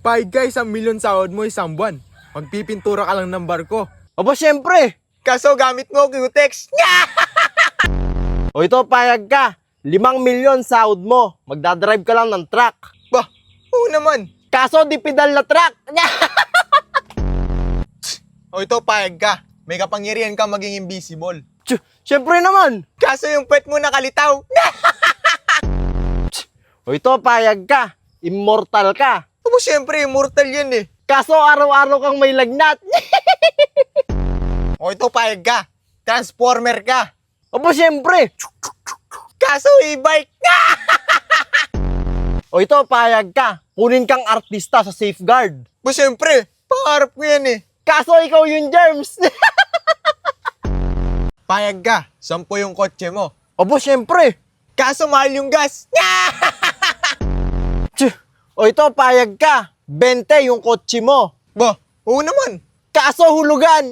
Pahig ka 1,000,000 sahod mo isang buwan. Magpipintura ka lang ng barko. Aba, syempre. Kaso gamit mo Q-Tex. O ito, payag ka. 5,000,000 sahod mo. Magdadrive ka lang ng truck. Bah, oo naman. Kaso di pedal na truck. O ito, payag ka. May kapangyarihan ka maging invisible. Syempre naman. Kaso yung pet mo nakalitaw. O ito, payag ka. Immortal ka. Aba, syempre, immortal yan eh. Kaso araw-araw kang may lagnat. O ito, payag ka. Transformer ka. Aba, syempre. Kaso e-bike. O ito, payag ka. Kunin kang artista sa safeguard. Ba, syempre, pangarap ko yan eh. Kaso ikaw yung germs. Payag ka. 10 yung kotse mo. Aba, syempre. Kaso mahal yung gas. O ito, payag ka. 20 yung kotse mo. Ba, oo naman. Kaso hulugan.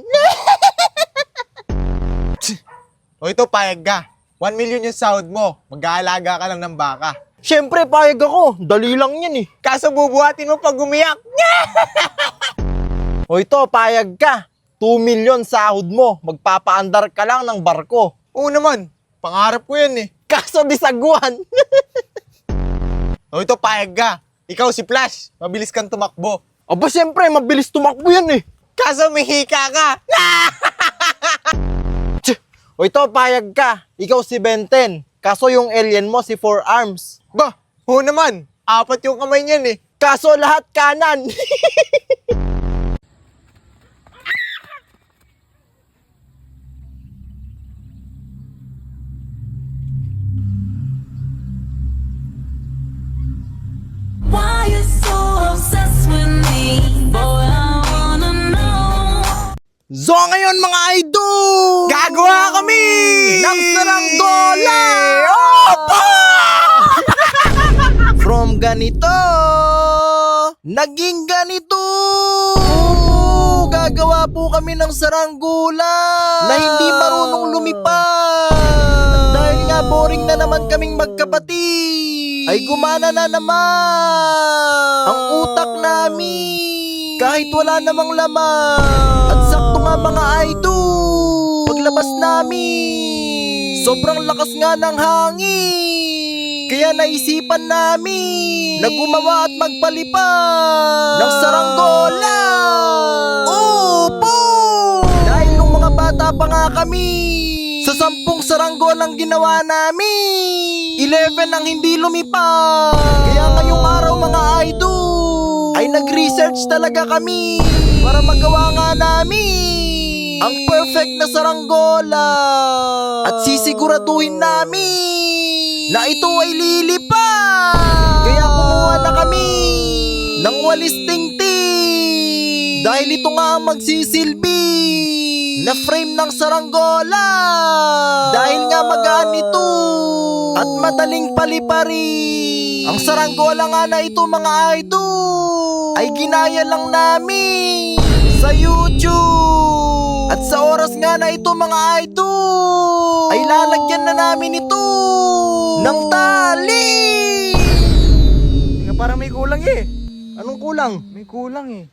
O ito, payag ka. 1,000,000 yung sahod mo. Mag-aalaga ka lang ng baka. Syempre, payag ako. Dali lang yan eh. Kaso bubuhatin mo pag umiyak. O ito, payag ka. 2,000,000 sahod mo. Magpapaandar ka lang ng barko. Oo naman. Pangarap ko yan eh. Kaso disaguan. O ito, payag ka. Ikaw si Flash. Mabilis kang tumakbo. Aba, syempre, mabilis tumakbo yan eh. Kaso may hika ka. O ito, payag ka. Ikaw si Ben 10. Kaso yung alien mo si 4 arms. Ba, oo naman. 4 yung kamay niyan eh. Kaso lahat kanan. Why you so obsessed with me? Boy, I wanna know. So ngayon mga idol, Gagawa kami ng saranggola! Opo! From ganito, naging ganito. Opo, gagawa po kami ng saranggola na hindi marunong lumipad. Dahil nga boring na naman kaming magkapatid, ay gumana na naman ang utak namin. Kahit wala namang laman. At sakto nga mga idol, paglabas namin, sobrang lakas nga ng hangin. Kaya naisipan namin na gumawa at magpalipad ng saranggola. Opo! Dahil nung mga bata pa nga kami, sa 10 saranggolang ginawa namin, 11 ang hindi lumipad. Kaya ngayong araw mga idol, ay nag-research talaga kami para magawa nga namin ang perfect na saranggola. At sisiguraduhin namin na ito ay lilipad. Kaya kumuha na kami ng walis tingting. Dahil ito nga ang magsisilbi na frame ng saranggola. Dahil nga magaan ito at madaling palipari. Ang saranggola nga na ito mga idol ay ginaya lang namin sa YouTube. At sa oras nga na ito mga idol ay lalagyan na namin ito ng tali. Parang may kulang eh. Anong kulang? May kulang eh.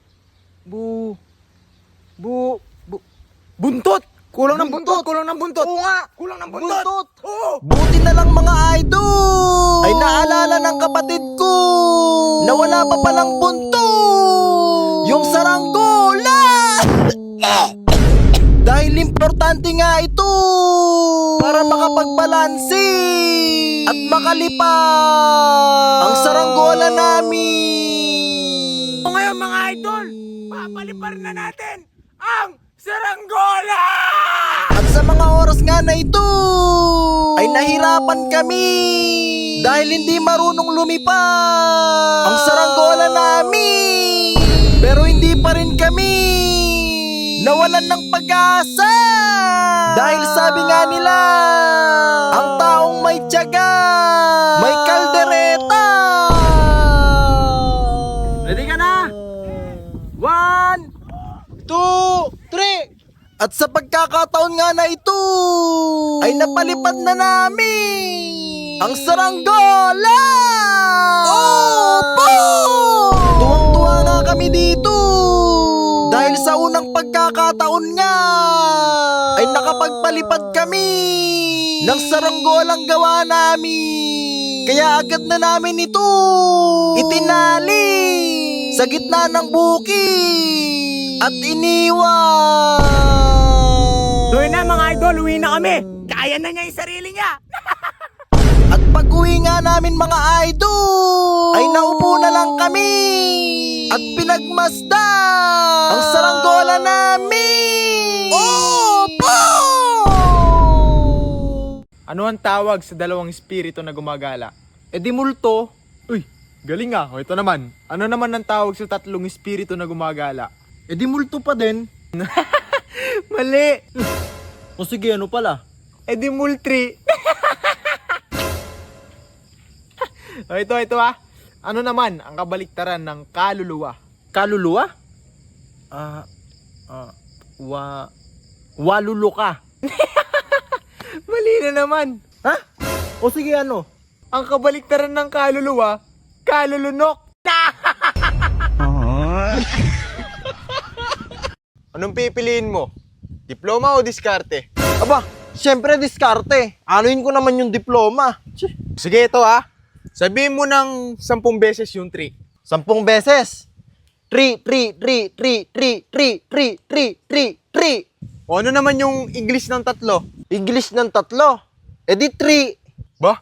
Buntot! Kulang ng buntot! Kulang ng buntot! Oo nga! Kulang ng buntot! Oo! Buti na lang mga idol ay naalala ng kapatid ko na wala pa palang buntot yung saranggola. Dahil importante nga ito para makapagbalanse at makalipad ang saranggola namin. O ngayon mga idol, papalipar na natin ang saranggola! At sa mga oras nga na ito ay nahirapan kami dahil hindi marunong lumipad ang saranggola namin. Pero hindi pa rin kami nawalan ng pag-asa. Dahil sabi nga nila, ang taong may tiyaga, may kaldereta. Ready ka na? 1, 2, 3. At sa pagkakataon nga na ito, ay napalipad na namin ang saranggola! Opo! Tuwang-tuwa nga isang pagkakataon nga ay nakapagpalipad kami ng saranggolang gawa namin. Kaya agad na namin ito itinali sa gitna ng bukid at iniwan. Uwi na mga idol, uwi na kami. Kaya na niya yung sarili niya. At pag-uwi nga namin mga idol, ay naupo na lang kami at pinagmasdan ang saranggola namin. Opo! Ano ang tawag sa dalawang espiritu na gumagala? E di multo. Uy, galing ah. O ito naman. Ano naman ang tawag sa tatlong espiritu na gumagala? E di multo pa din. Mali! O sige, ano pala? Eh di multri. O ito ah. Ano naman ang kabaliktaran ng kaluluwa? Kaluluwa? Waluluka. Mali na naman. Ha? O sige, ano? Ang kabaliktaran ng kaluluwa, kalulunok. Anong pipiliin mo? Diploma o diskarte? Aba, syempre diskarte. Anuin ko naman yung diploma. Sige ito ah. Sabihin mo ng 10 beses yung 3. 10 beses. 3. O ano naman yung English ng 3? English ng 3. E di 3. Ba?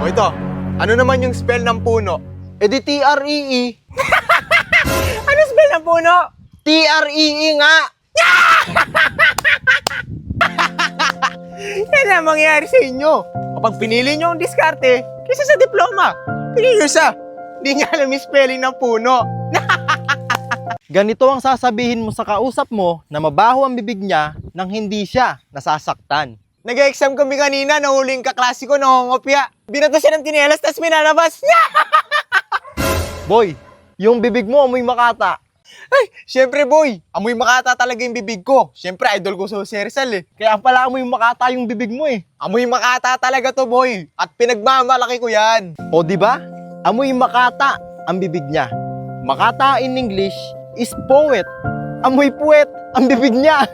O ito. Ano naman yung spell ng puno? E di TREE. Ano spell ng puno? TREE nga. Yan ang mangyayari sa inyo. Kapag pinili nyo ang diskarte, kaysa sa diploma. Pili nyo sa, hindi niya alam yung spelling ng puno. Ganito ang sasabihin mo sa kausap mo na mabaho ang bibig niya nang hindi siya nasasaktan. Nag-exam kami kanina, nahuli yung kaklase ko, nangongopya. Binato siya ng tinelas, tapos minalabas niya. Boy, yung bibig mo amoy makata. Ay, syempre boy, amoy makata talaga yung bibig ko. Syempre, idol ko sa Jose Rizal eh. Kaya pala amoy makata yung bibig mo eh. Amoy makata talaga to boy. At pinagmamalaki ko yan. O di ba? Amoy makata ang bibig niya. Makata in English is poet. Amoy puwet ang bibig niya.